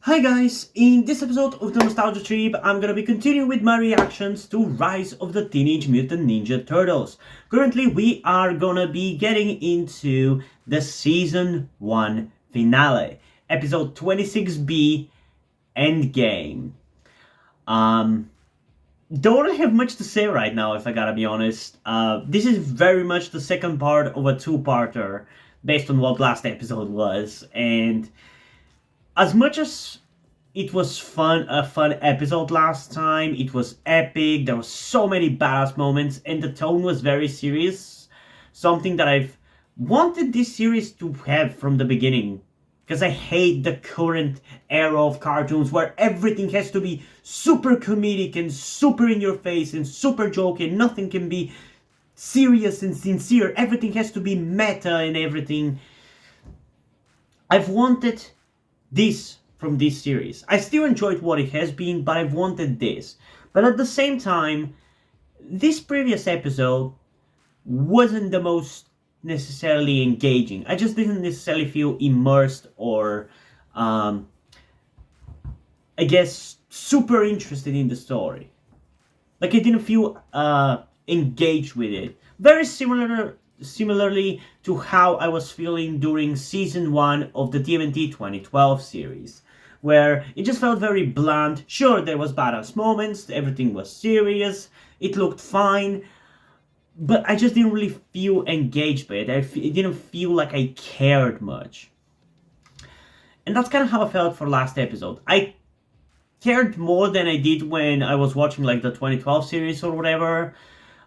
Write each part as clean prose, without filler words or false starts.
Hi guys, in this episode of the Nostalgia Trip, I'm gonna be continuing with my reactions to Rise of the Teenage Mutant Ninja Turtles. Currently, we are gonna be getting into the Season 1 finale, Episode 26B, Endgame. Don't really have much to say right now, if I gotta be honest. This is very much the second part of a two-parter, based on what last episode was, and as much as it was a fun episode last time, it was epic, there were so many badass moments, and the tone was very serious. Something that I've wanted this series to have from the beginning. Because I hate the current era of cartoons where everything has to be super comedic and super in your face and super jokey. Nothing can be serious and sincere. Everything has to be meta and everything. I've wanted this from this series. I still enjoyed what it has been, but I've wanted this. But at the same time, this previous episode wasn't the most necessarily engaging. I just didn't necessarily feel immersed or, I guess, super interested in the story. Like, I didn't feel engaged with it. Very similarly to how I was feeling during Season 1 of the TMNT 2012 series, where it just felt very bland. Sure, there was badass moments, everything was serious, it looked fine, but I just didn't really feel engaged by it. It didn't feel like I cared much. And that's kind of how I felt for last episode. I cared more than I did when I was watching like the 2012 series or whatever,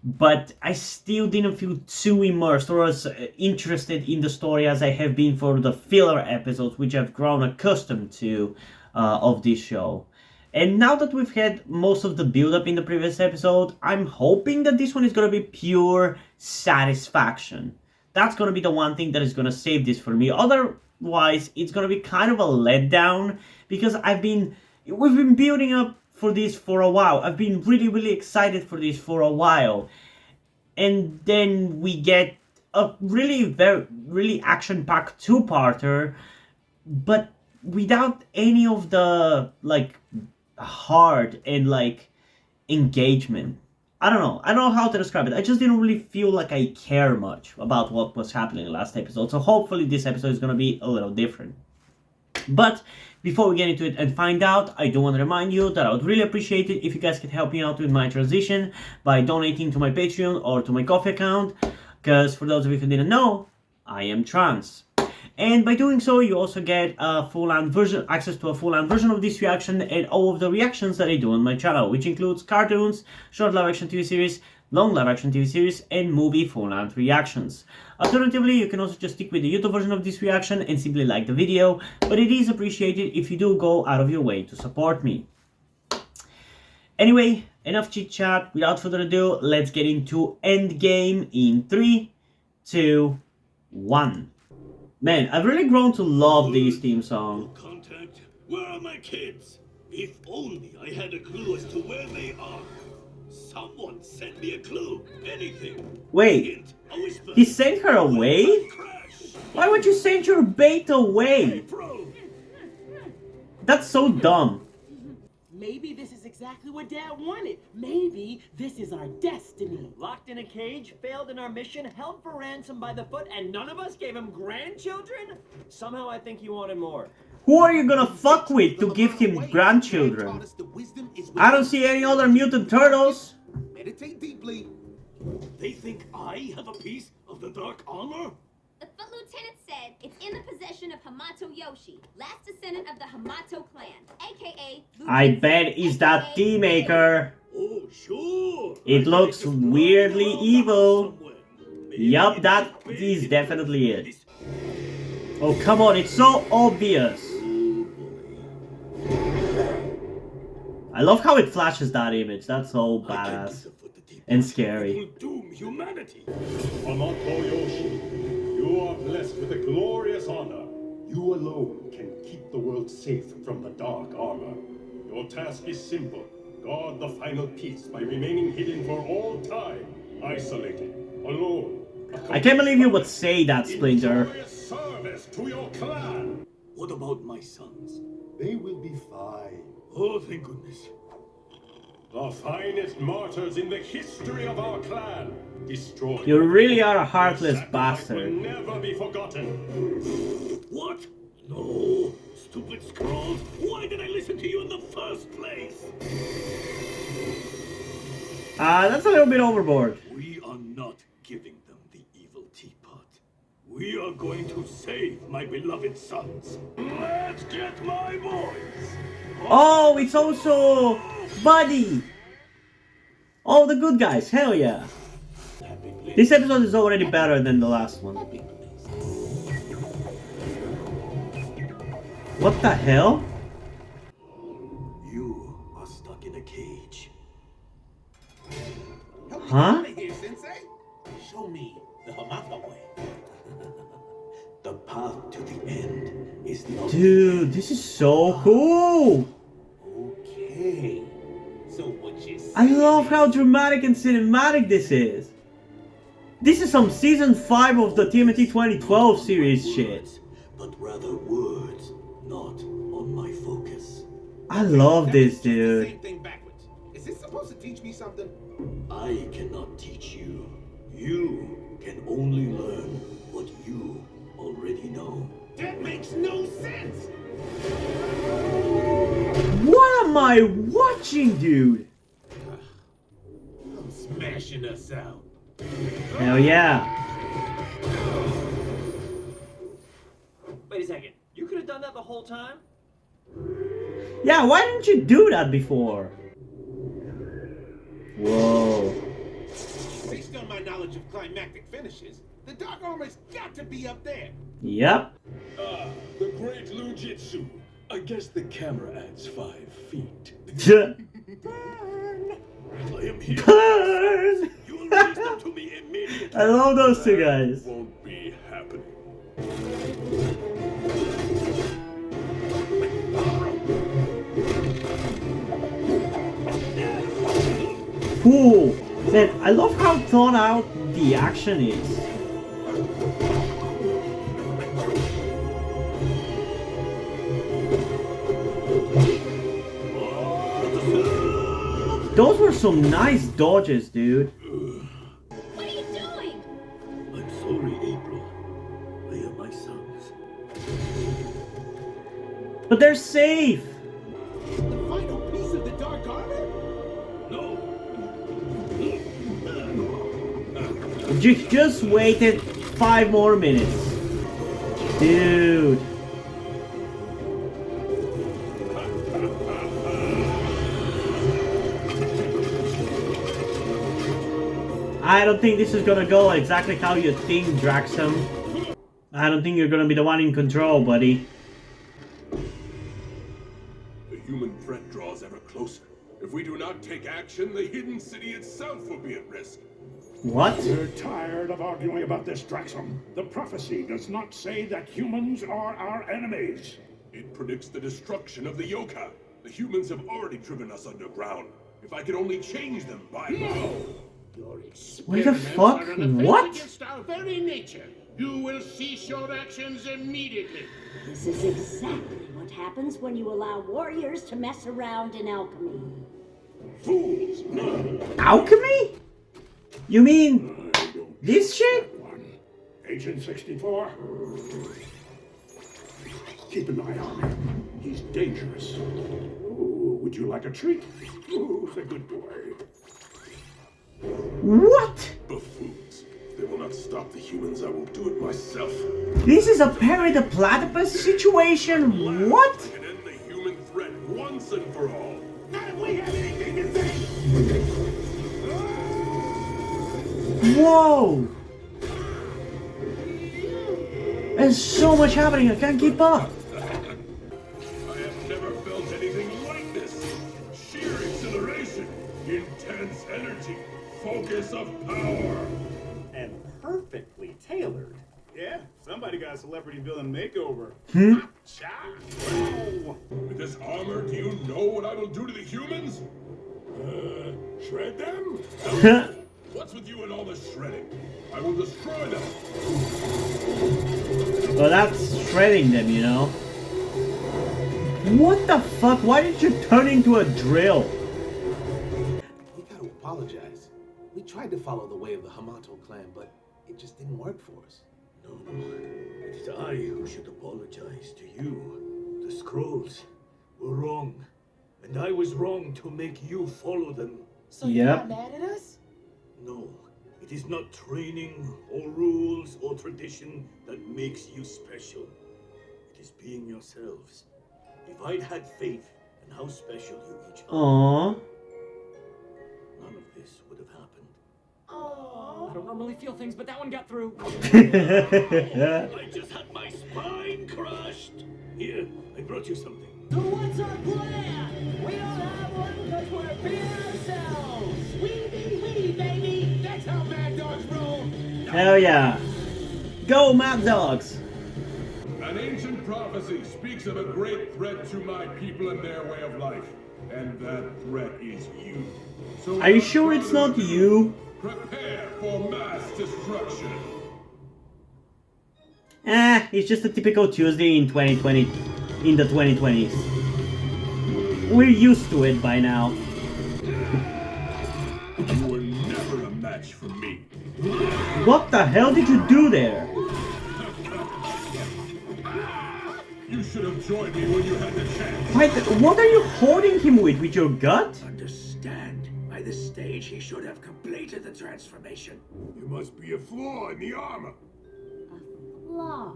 but I still didn't feel too immersed or as interested in the story as I have been for the filler episodes, which I've grown accustomed to of this show. And now that we've had most of the build-up in the previous episode, I'm hoping that this one is going to be pure satisfaction. That's going to be the one thing that is going to save this for me. Otherwise, it's going to be kind of a letdown, because we've been building up for this for a while. I've been really excited for this for a while. And then we get a really action-packed two-parter, but without any of the, like, heart and, like, engagement. I don't know how to describe it. I just didn't really feel like I care much about what was happening in the last episode. So hopefully this episode is going to be a little different. But before we get into it and find out, I do want to remind you that I would really appreciate it if you guys could help me out with my transition by donating to my Patreon or to my Ko-fi account, because for those of you who didn't know, I am trans. And by doing so, you also get access to a full-length version of this reaction and all of the reactions that I do on my channel, which includes cartoons, short live-action TV series, long live-action TV series, and movie full-length reactions. Alternatively, you can also just stick with the YouTube version of this reaction and simply like the video, but it is appreciated if you do go out of your way to support me. Anyway, enough chit-chat. Without further ado, let's get into Endgame in 3, 2, 1. Man, I've really grown to love this theme song. Contact. Where are my kids? If only I had a clue as to where they are. Someone send me a clue. Anything. Wait, he sent her away? Why would you send your bait away? That's so dumb. Maybe this is exactly what Dad wanted. Maybe this is our destiny. Locked in a cage, failed in our mission, held for ransom by the foot, and none of us gave him grandchildren? Somehow I think he wanted more. Who are you gonna fuck with to give him grandchildren? I don't see any other mutant turtles. Meditate deeply. They think I have a piece of the dark armor? The foot lieutenant said it's in the possession of Hamato Yoshi, last descendant of the Hamato clan, aka... I bet it's that tea maker. Oh, sure. It looks weirdly evil. Yup, that is definitely it. Oh, come on, it's so obvious. I love how it flashes that image. That's so badass and scary. Doom humanity. Hamato Yoshi, you are blessed with a glorious honor. You alone can keep the world safe from the dark armor. Your task is simple. Guard the final piece by remaining hidden for all time. Isolated, alone. I can't believe you would say that, Splinter. Service to your clan. What about my sons? They will be fine. Oh, thank goodness. The finest martyrs in the history of our clan. Destroyed. You really are a Their heartless sacrifice will bastard. never be forgotten. What? No. Stupid scrolls. Why did I listen to you in the first place? That's a little bit overboard. We are not giving them the evil teapot. We are going to save my beloved sons. Let's get my boys. Oh, it's also Buddy. Oh, the good guys. Hell yeah. This episode is already better than the last one. What the hell? You are stuck in a cage. Huh? Here, Sensei. Show me the Hamato way. The path to the end is not. Dude, this is so cool. Okay. So what you say? I love how dramatic and cinematic this is. This is some season 5 of the TMNT 2012 series shit. But rather words, not on my focus. I love this, The dude. same thing backwards. Is this supposed to teach me something? I cannot teach you. You can only learn what you already know. That makes no sense. What am I watching, dude? I'm smashing us out. Hell yeah. Wait a second. You could have done that the whole time? Yeah, why didn't you do that before? Whoa. Based on my knowledge of climactic finishes, the dark armor's got to be up there. Yep. Ah, the great Lujitsu. I guess the camera adds 5 feet. I am here. Burn! You will release them to me immediately. I love those two guys. Won't be happening. Cool. Man, I love how thought out the action is. Those were some nice dodges, dude. What are you doing? I'm sorry, April. They are my sons. But they're safe. The final piece of the dark armor? No. Just waited 5 more minutes. Dude. I don't think this is gonna go exactly how you think, Draxum. I don't think you're gonna be the one in control, buddy. The human threat draws ever closer. If we do not take action, the hidden city itself will be at risk. What? We're tired of arguing about this, Draxum. The prophecy does not say that humans are our enemies. It predicts the destruction of the Yoka. The humans have already driven us underground. If I could only change them by now. Your What the experiments fuck? are an offense What? against our very nature. You will cease your actions immediately. This is exactly what happens when you allow warriors to mess around in alchemy. Fools! No. Alchemy? You mean this shit? Agent 64. Keep an eye on him. He's dangerous. Ooh, would you like a treat? Ooh, he's a good boy. What? Buffoons. If they will not stop the humans, I will do it myself. This is a Perry the Platypus situation? What? I can end the human threat once and for all. Not if we have anything to say. Whoa! There's so much happening, I can't keep up. I have never felt anything like this. Sheer exhilaration, intense energy, focus of power. And perfectly tailored. Yeah, somebody got a celebrity villain makeover. Ciao. With this armor, do you know what I will do to the humans? Shred them? What's with you and all the shredding? I will destroy them. Well, that's shredding them, you know. What the fuck? Why did you turn into a drill? We gotta apologize. We tried to follow the way of the Hamato clan, but it just didn't work for us. No, it is I who should apologize to you. The scrolls were wrong, and I was wrong to make you follow them. So you're not mad at us? No, it is not training or rules or tradition that makes you special. It is being yourselves. If I'd had faith in how special you each are, Aww. none of this would have happened. I don't normally feel things, but that one got through. I just had my spine crushed. Here, I brought you something. So what's our plan? We don't have one because we're being ourselves. We, baby. That's how Mad Dogs roll. Hell yeah. Go, Mad Dogs! An ancient prophecy speaks of a great threat to my people and their way of life. And that threat is you. So Are you sure it's not you? prepare for mass destruction. It's just a typical Tuesday in 2020, in the 2020s. We're used to it by now. You were never a match for me. What the hell did you do there? You should have joined me when you had the chance. Wait, what are you holding him with your gut? Understand, by this stage he should have completed the transformation. There must be a flaw in the armor. Flaw.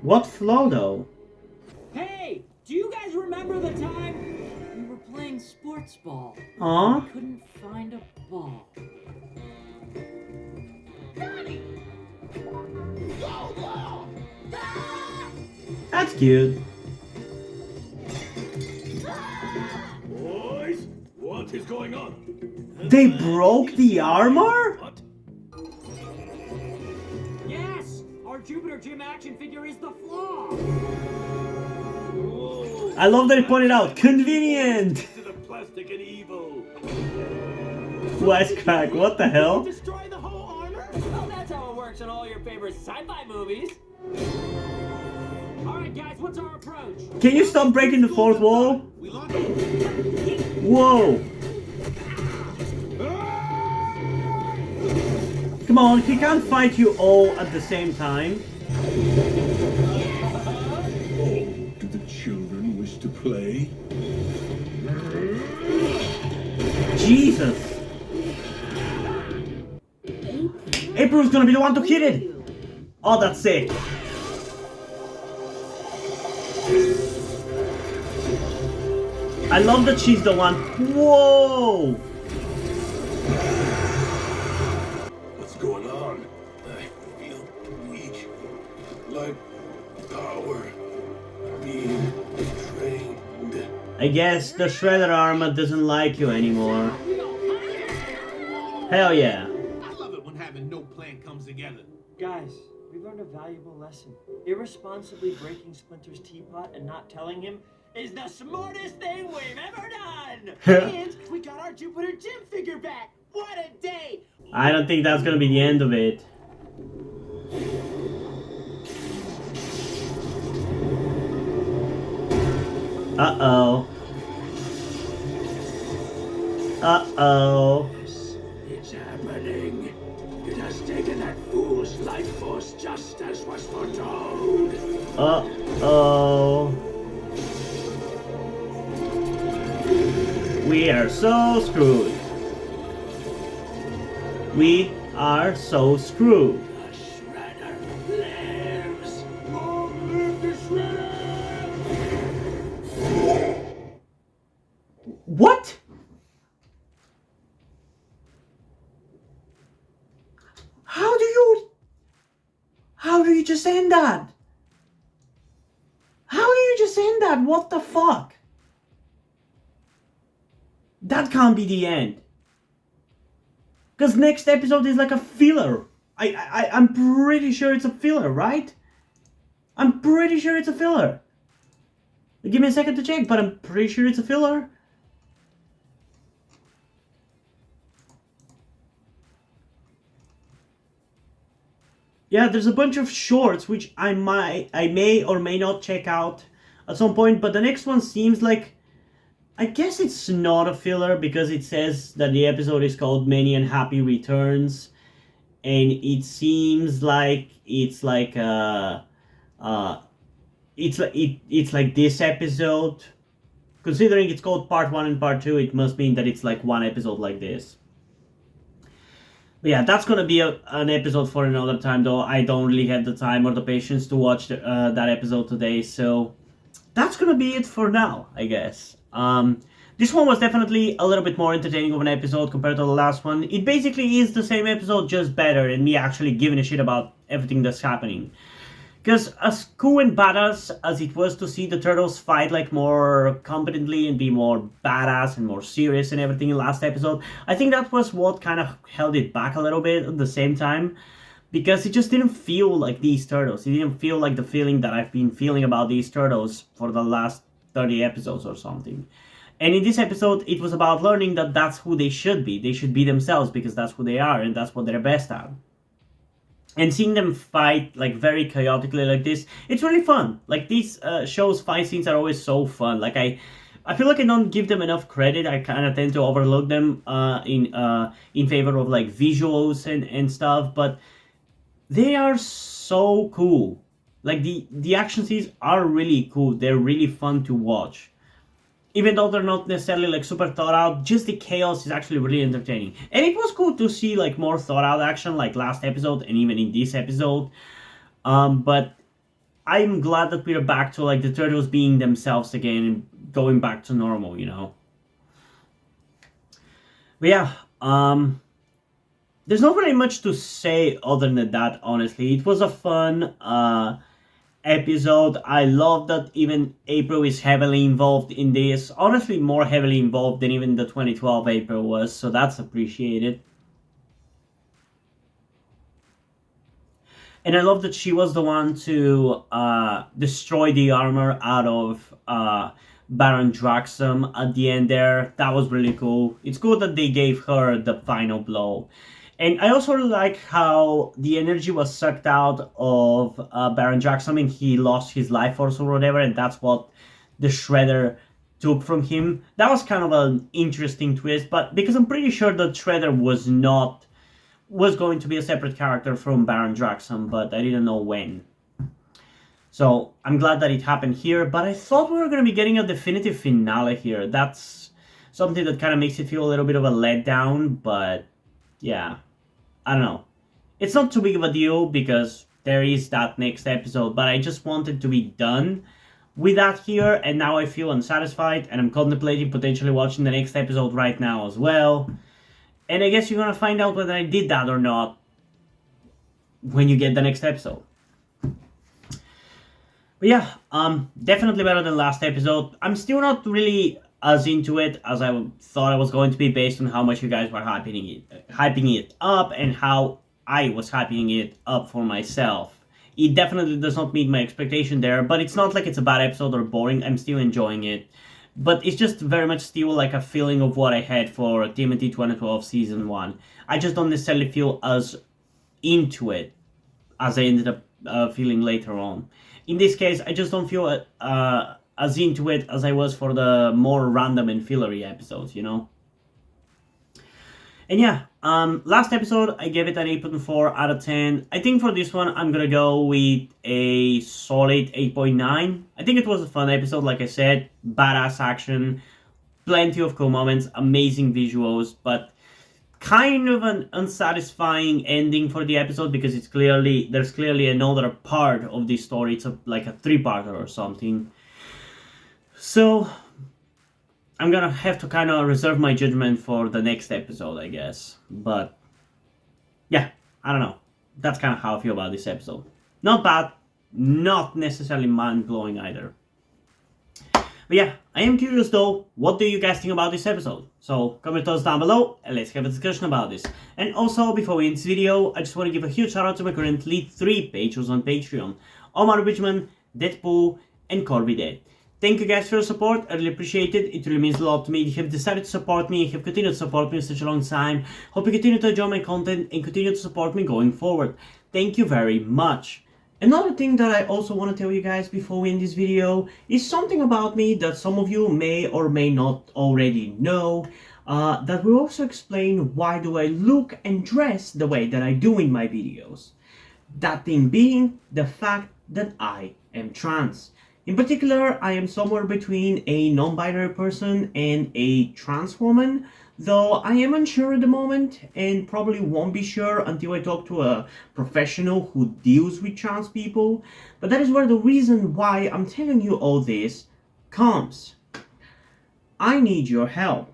What flaw though? Hey, do you guys remember the time we were playing sports ball? Aw. Couldn't find a ball. That's cute. Boys, what is going on? They broke the armor? What? Yes! Our Jupiter Gym action figure is the flaw! Whoa. I love that he pointed out. Convenient! To the plastic and evil. Wisecrack, what the hell? Destroy the whole armor? Well, that's how it works in all your favorite sci-fi movies. Alright guys, what's our approach? Can you stop breaking the fourth wall? We lost it. Whoa! Come on, he can't fight you all at the same time. Oh, do the children wish to play? Jesus! April's gonna be the one to hit it! Oh, that's sick. I love that she's the one. Whoa! What's going on? I feel weak. Like power being drained. I guess the Shredder armor doesn't like you anymore. Hell yeah. I love it when having no plan comes together. Guys, we learned a valuable lesson. Irresponsibly breaking Splinter's teapot and not telling him is the smartest thing we've ever done! And we got our Jupiter Gym figure back. What a day! I don't think that's gonna be the end of it. Uh-oh. Uh-oh. It's happening. It has taken that fool's life force just as was foretold. Uh-oh. We are so screwed. We are so screwed. The Shredder lives. Long live the Shredder! What? How do you just end that? How do you just end that? What the fuck? That can't be the end. Because next episode is like a filler. I'm pretty sure it's a filler, right? I'm pretty sure it's a filler. Give me a second to check, but I'm pretty sure it's a filler. Yeah, there's a bunch of shorts which I may or may not check out at some point, but the next one seems like, I guess it's not a filler because it says that the episode is called Many and Happy Returns, and it seems like it's like it's like this episode. Considering it's called part 1 and part 2, it must mean that it's like one episode like this. But yeah, that's gonna be an episode for another time, though. I don't really have the time or the patience to watch that episode today, so that's gonna be it for now, I guess. This one was definitely a little bit more entertaining of an episode compared to the last one. It basically is the same episode, just better, and me actually giving a shit about everything that's happening. Because as cool and badass as it was to see the turtles fight like more competently and be more badass and more serious and everything in last episode, I think that was what kind of held it back a little bit at the same time. Because it just didn't feel like these turtles. It didn't feel like the feeling that I've been feeling about these turtles for the last 30 episodes or something. And in this episode, it was about learning that that's who they should be. They should be themselves because that's who they are and that's what they're best at. And seeing them fight like very chaotically like this, it's really fun. Like these shows fight scenes are always so fun. Like I feel like I don't give them enough credit. I kind of tend to overlook them in favor of like visuals and stuff. But they are so cool. Like the action scenes are really cool. They're really fun to watch. Even though they're not necessarily like super thought out, just the chaos is actually really entertaining. And it was cool to see like more thought out action like last episode and even in this episode. But I'm glad that we're back to like the turtles being themselves again and going back to normal, you know. But yeah, there's not really much to say other than that, honestly. It was a fun episode. I love that even April is heavily involved in this. Honestly, more heavily involved than even the 2012 April was, so that's appreciated. And I love that she was the one to destroy the armor out of Baron Draxum at the end there. That was really cool. It's good that they gave her the final blow. And I also like how the energy was sucked out of Baron Draxum and he lost his life force or whatever, and that's what the Shredder took from him. That was kind of an interesting twist, but because I'm pretty sure that Shredder was going to be a separate character from Baron Draxum, but I didn't know when. So I'm glad that it happened here, but I thought we were going to be getting a definitive finale here. That's something that kind of makes it feel a little bit of a letdown, but yeah. I don't know. It's not too big of a deal because there is that next episode, but I just wanted to be done with that here, and now I feel unsatisfied, and I'm contemplating potentially watching the next episode right now as well. And I guess you're gonna find out whether I did that or not when you get the next episode. But yeah, definitely better than last episode. I'm still not really as into it as I thought I was going to be based on how much you guys were hyping it up and how I was hyping it up for myself. It definitely does not meet my expectation there, but it's not like it's a bad episode or boring. I'm still enjoying it. But it's just very much still like a feeling of what I had for TMNT 2012 Season 1. I just don't necessarily feel as into it as I ended up feeling later on. In this case, I just don't feel as into it as I was for the more random and fillery episodes, you know? And yeah, last episode, I gave it an 8.4 out of 10. I think for this one, I'm gonna go with a solid 8.9. I think it was a fun episode, like I said. Badass action, plenty of cool moments, amazing visuals, but kind of an unsatisfying ending for the episode because there's clearly another part of this story. It's like a 3-parter or something. So, I'm gonna have to kind of reserve my judgment for the next episode, I guess. But, yeah, I don't know. That's kind of how I feel about this episode. Not bad, not necessarily mind-blowing either. But yeah, I am curious though, what do you guys think about this episode? So, comment those down below, and let's have a discussion about this. And also, before we end this video, I just want to give a huge shout out to my currently 3 patrons on Patreon. Omar Bridgman, Deadpool, and Corby Dead. Thank you guys for your support, I really appreciate it. It really means a lot to me. You have decided to support me, you have continued to support me for such a long time. Hope you continue to enjoy my content and continue to support me going forward. thank you very much. Another thing that I also want to tell you guys before we end this video is something about me that some of you may or may not already know, that will also explain why do I look and dress the way that I do in my videos. That thing being the fact that I am trans. In particular, I am somewhere between a non-binary person and a trans woman, though I am unsure at the moment and probably won't be sure until I talk to a professional who deals with trans people. But that is where the reason why I'm telling you all this comes. I need your help.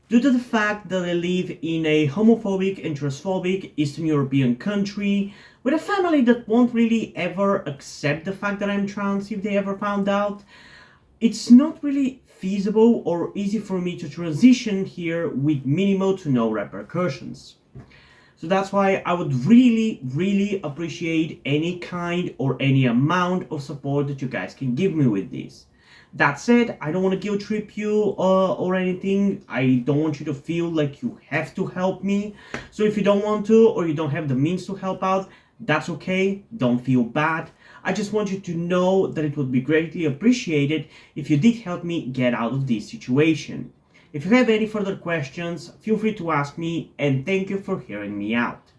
Due to the fact that I live in a homophobic and transphobic Eastern European country with a family that won't really ever accept the fact that I'm trans if they ever found out, it's not really feasible or easy for me to transition here with minimal to no repercussions. So that's why I would really appreciate any kind or any amount of support that you guys can give me with this. That said, I don't want to guilt trip you or anything. I don't want you to feel like you have to help me. So if you don't want to or you don't have the means to help out, that's okay. Don't feel bad. I just want you to know that it would be greatly appreciated if you did help me get out of this situation. If you have any further questions, feel free to ask me, and thank you for hearing me out.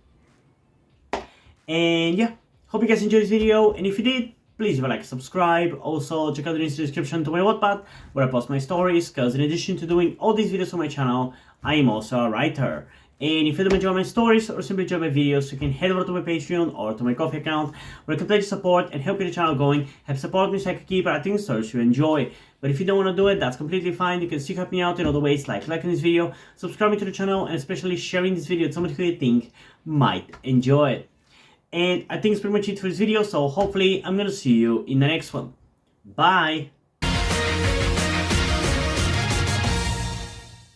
And yeah, hope you guys enjoyed this video, and if you did, please leave a like and subscribe. Also, check out the link in the description to my Wattpad, where I post my stories, because in addition to doing all these videos on my channel, I am also a writer. And if you don't enjoy my stories or simply enjoy my videos, you can head over to my Patreon or to my Ko-fi account, where I can pledge support and help get the channel going, help support me so I can keep writing stories you enjoy. But if you don't want to do it, that's completely fine. You can still help me out in other ways, like liking this video, subscribing to the channel, and especially sharing this video with somebody who you think might enjoy it. And I think it's pretty much it for this video, so hopefully I'm gonna see you in the next one. Bye!